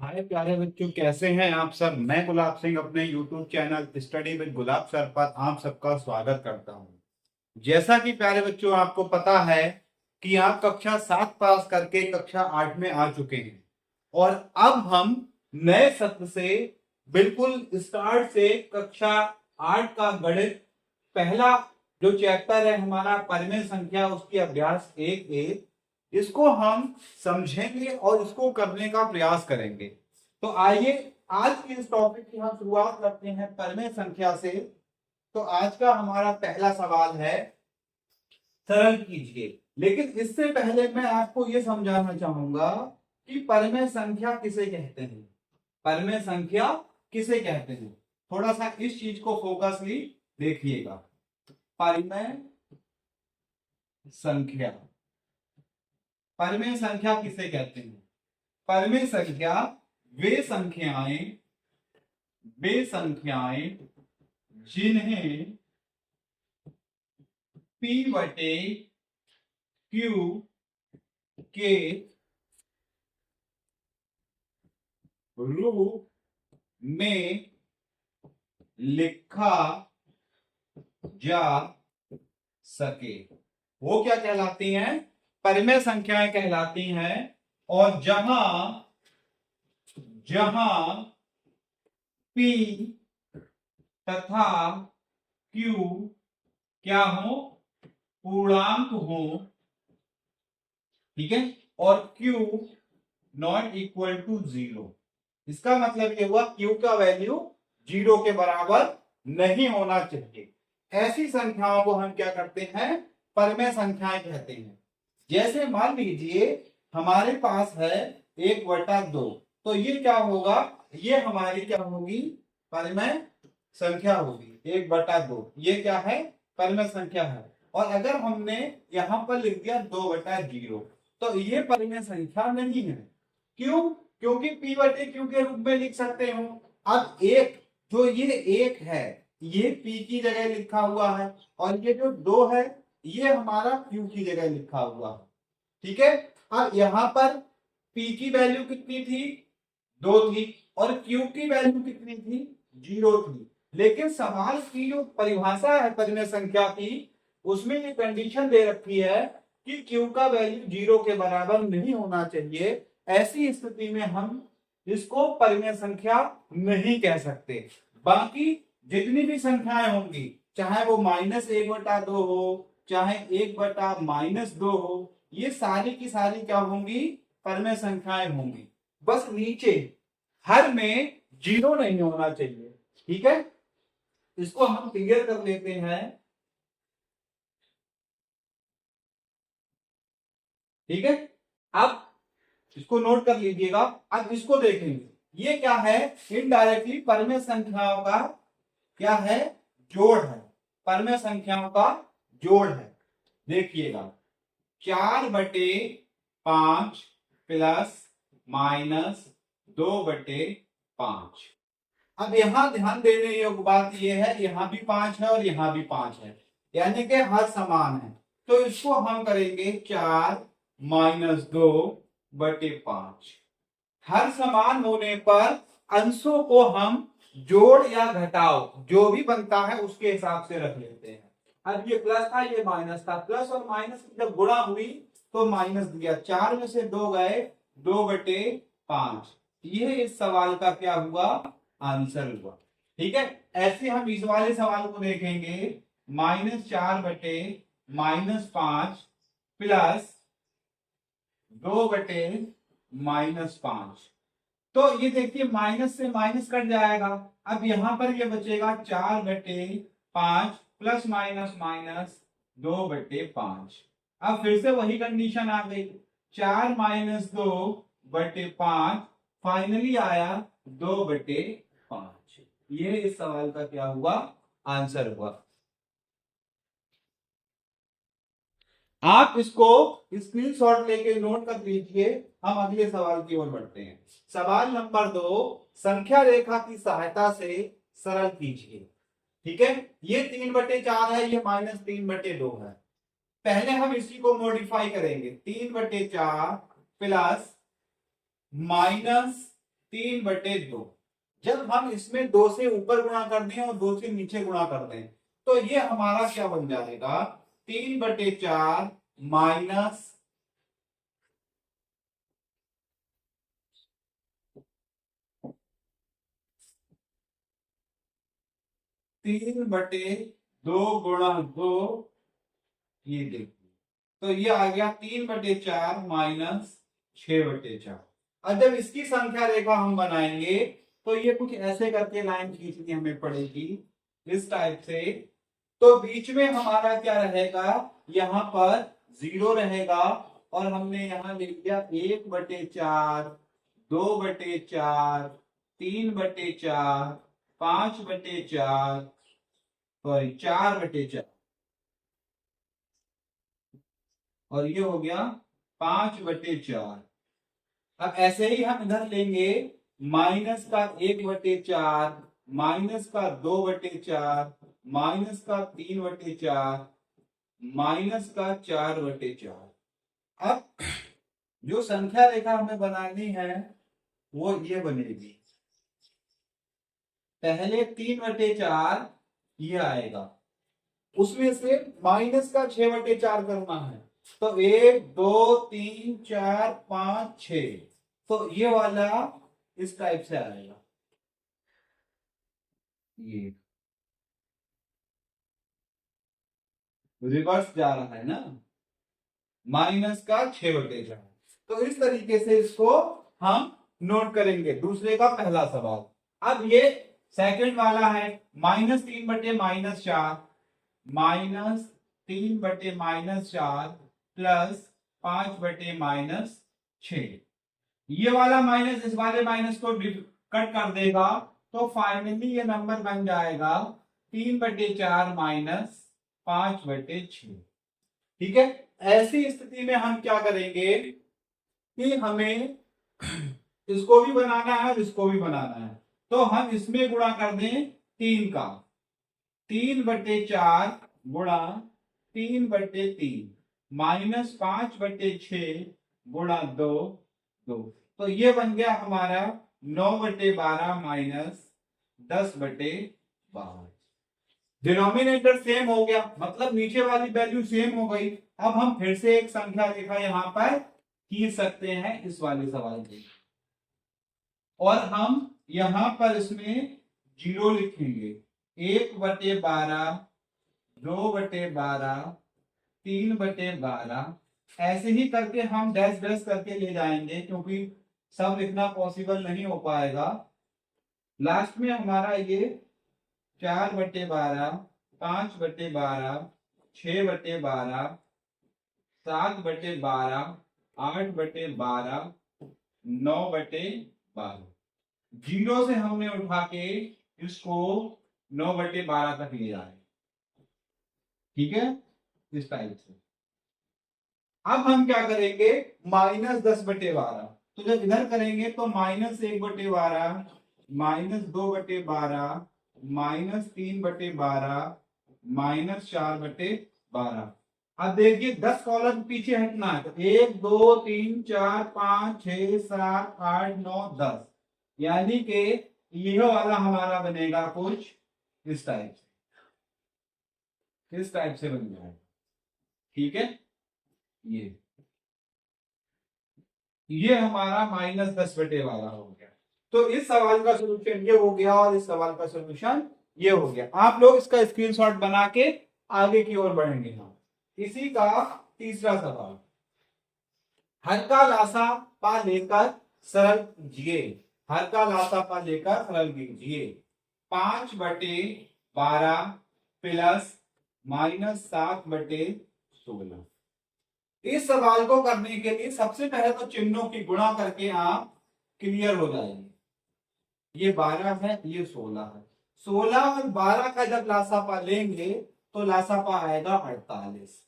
हाय प्यारे बच्चों, कैसे हैं आप सब। मैं गुलाब सिंह अपने YouTube channel study with gulab sir पर आप सबका स्वागत करता हूं। जैसा कि प्यारे बच्चों आपको पता है कि आप कक्षा 7 पास करके कक्षा 8 में आ चुके हैं और अब हम नए सत्र से बिल्कुल स्टार्ट से कक्षा 8 का गणित पहला जो चैप्टर है हमारा परिमेय संख्या, उसकी अभ्यास 1 इसको हम समझेंगे और इसको करने का प्रयास करेंगे। तो आइए आज के इस टॉपिक की हम शुरुआत करते हैं परिमेय संख्या से। तो आज का हमारा पहला सवाल है, सरल कीजिए। लेकिन इससे पहले मैं आपको यह समझाना चाहूंगा कि परिमेय संख्या किसे कहते हैं। परिमेय संख्या किसे कहते हैं, थोड़ा सा इस चीज को फोकसली देखिएगा। परिमेय संख्या, परिमेय संख्या किसे कहते हैं। परिमेय संख्या वे संख्याएं जिन्हें P बटे Q के रूप में लिखा जा सके वो क्या कहलाती हैं, परिमेय संख्याएं कहलाती हैं। और जहां P तथा Q क्या हो, पूर्णांक हो, ठीक है, और Q नॉट इक्वल टू 0। इसका मतलब ये हुआ Q का वैल्यू 0 के बराबर नहीं होना चाहिए। ऐसी संख्याओं को हम क्या करते हैं, परिमेय संख्याएं कहते हैं। जैसे मान लीजिए हमारे पास है 1/2, तो ये क्या होगा, ये हमारी क्या होगी, परिमेय संख्या होगी। 1/2 ये क्या है, परिमेय संख्या है। और अगर हमने यहां पर लिख दिया 2/0 तो ये परिमेय संख्या नहीं है। क्यों? क्योंकि P बटे Q के रूप में लिख सकते हो। अब एक जो ये 1 है ये P की जगह लिखा हुआ है और ये जो 2 है ये हमारा Q की जगह लिखा हुआ है, ठीक है। अब यहां पर P की वैल्यू कितनी थी, 2 थी, और Q की वैल्यू कितनी थी, 0 थी। लेकिन सवाल की जो परिभाषा है परिमेय संख्या की, उसमें ये कंडीशन दे रखी है कि Q का वैल्यू 0 के बराबर नहीं होना चाहिए। ऐसी स्थिति में हम इसको परिमेय संख्या नहीं कह सकते। बाकी जितनी भी संख्याएं होंगी, चाहे वो -1/2 हो, चाहे 1/-2 हो, ये सारी की सारी क्या होंगी, परिमेय संख्याएं होंगी। बस नीचे हर में 0 नहीं होना चाहिए, ठीक है। इसको हम क्लियर कर लेते हैं, ठीक है। अब इसको नोट कर लीजिएगा। अब इसको देखेंगे, ये क्या है, इनडायरेक्टली परिमेय संख्याओं का क्या है, जोड़ है। परिमेय संख्याओं का जोड़ है। देखिएगा 4/5 प्लस माइनस 2/5। अब यहां ध्यान देने योग्य बात यह है, यहां भी 5 है और यहां भी 5 है, यानी कि हर समान है। तो इसको हम करेंगे 4-2/5। हर समान होने पर अंशों को हम जोड़ या घटाव जो भी बनता है उसके हिसाब से रख लेते हैं। अब ये प्लस था, ये माइनस था, प्लस और माइनस की जब गुणा हुई तो माइनस दिया, 4 में से 2 गए, 2/5। ये इस सवाल का क्या हुआ, आंसर हुआ, ठीक है। ऐसे हम इस वाले सवाल को देखेंगे, -4/-5 प्लस 2/-5। तो ये देखिए माइनस से माइनस कट जाएगा। अब यहां पर ये बचेगा 4/5 प्लस माइनस माइनस 2/5। अब फिर से वही कंडीशन आ गई, 4-2/5 फाइनली आया 2/5। ये इस सवाल का क्या हुआ, आंसर हुआ। आप इसको स्क्रीनशॉट लेके नोट कर लीजिए। हम अगले सवाल की ओर बढ़ते हैं। सवाल नंबर 2, संख्या रेखा की सहायता से सरल कीजिए, ठीक है। ये 3/4 है, ये -3/2 है। पहले हम इसी को मॉडिफाई करेंगे, 3/4 प्लस 3/2। जब हम इसमें 2 से ऊपर गुणा कर दें और 2 से नीचे गुणा कर दें तो ये हमारा क्या बन जाएगा, 3/4 माइनस 3/2 ये देखिए, तो ये आ गया 3/4 माइनस 6/4। और जब इसकी संख्या रेखा हम बनाएंगे तो ये कुछ ऐसे करके लाइन खींचनी हमें पड़ेगी इस टाइप से। तो बीच में हमारा क्या रहेगा, यहाँ पर 0 रहेगा और हमने यहाँ लिख दिया 1/4, 2/4, 3/4, 5/4, सॉरी 4/4 और ये हो गया 5/4। अब ऐसे ही हम इधर लेंगे माइनस का 1/4, माइनस का 2/4, माइनस का 3/4, माइनस का 4/4। अब जो संख्या रेखा हमें बनानी है वो ये बनेगी, पहले 3/4 ये आएगा, उसमें से माइनस का 6/4 करना है, तो 1 2 3 4 5 6, तो ये वाला इस टाइप से आएगा, ये रिवर्स जा रहा है ना, माइनस का 6/4। तो इस तरीके से इसको हम नोट करेंगे। दूसरे का पहला सवाल, अब ये सेकंड वाला है, -3/-4, -3/-4 प्लस 5/-6। ये वाला माइनस इस वाले माइनस को कट कर देगा, तो फाइनली ये नंबर बन जाएगा 3/4 माइनस 5/6। ठीक है, ऐसी स्थिति में हम क्या करेंगे कि हमें इसको भी बनाना है और इसको भी बनाना है, तो हम इसमें गुणा कर दें 3 का, 3/4 गुणा 3/3 माइनस 5/6 गुणा 2, तो ये बन गया हमारा 9/12 माइनस 10/12। डिनोमिनेटर सेम हो गया, मतलब नीचे वाली वैल्यू सेम हो गई। अब हम फिर से एक संख्या रेखा यहां पर खींच सकते हैं इस वाले सवाल के, और हम यहां पर इसमें 0 लिखेंगे, 1/12, 2/12, 3/12, ऐसे ही करके हम डैश डैश करके ले जाएंगे क्योंकि सब लिखना पॉसिबल नहीं हो पाएगा। लास्ट में हमारा ये 4/12, 5/12, 6/12, 7/12, 8/12, 9/12, 0 से हमने उठा के इसको 9/12 तक ले जाए। ठीक है, इस टाइप से। अब हम क्या करेंगे, -10/12, तो जब इधर करेंगे तो -1/12, -2/12, -3/12, -4/12। अब देखिए 10 कॉलम पीछे हटना है, तो 1 2 3 4 5 6 7 8 9 10, यानी कि यह वाला हमारा बनेगा कुछ इस टाइप से, इस टाइप से बन जाएगा। ठीक है, ये हमारा -10/12 हो गया। तो इस सवाल का सोल्यूशन ये हो गया और इस सवाल का सोल्यूशन ये हो गया। आप लोग इसका स्क्रीनशॉट बना के आगे की ओर बढ़ेंगे। हम इसी का तीसरा सवाल, हर का लासा पा लेकर सरल कीजिए, हर का लासा पा लेकर सरल कीजिए। 5/12 प्लस -7/16। इस सवाल को करने के लिए सबसे पहले तो चिन्हों की गुणा करके आप क्लियर हो जाएंगे। ये 12 है, ये 16 है, 16 और 12 का जब लासापा लेंगे तो लासापा आएगा 48।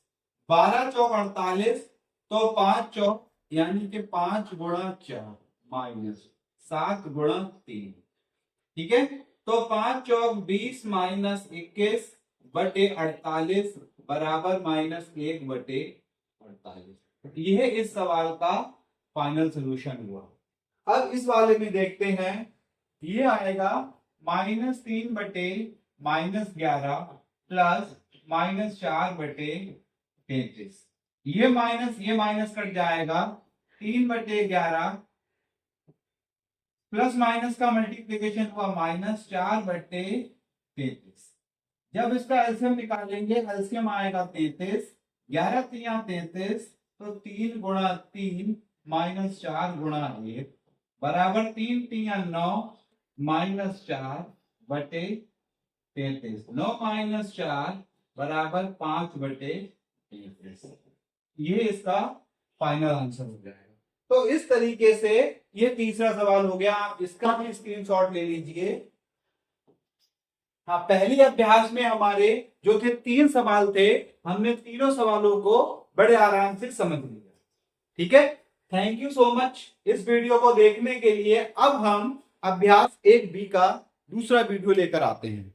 12 चौक 48, तो 5 चौक यानी कि 5 गुणा 4 माइनस 7 गुणा 3। ठीक है, तो 5 चौक 20 माइनस 21/48 बराबर -1/48। यह इस सवाल का फाइनल सोल्यूशन हुआ। अब इस वाले में देखते हैं, ये आएगा -3/-11 प्लस -4/33। ये माइनस कट जाएगा, 3/11 प्लस माइनस का मल्टीप्लीकेशन हुआ -4/33। जब इसका एलसीएम निकालेंगे, एलसीएम आएगा 33, 11 3 33, तो 3 गुणा 3 -4 गुणा 1 बराबर 3 3 9 -4/33। 9 - 4 बराबर 5/33। ये इसका फाइनल आंसर हो जाएगा। तो इस तरीके से ये तीसरा सवाल हो गया, आप इसका भी स्क्रीनशॉट ले लीजिए। हाँ, पहली अभ्यास में हमारे जो थे 3 सवाल थे, हमने तीनों सवालों को बड़े आराम से समझ लिया। ठीक है, थैंक यू सो मच इस वीडियो को देखने के लिए। अब हम अभ्यास 1B का दूसरा वीडियो लेकर आते हैं।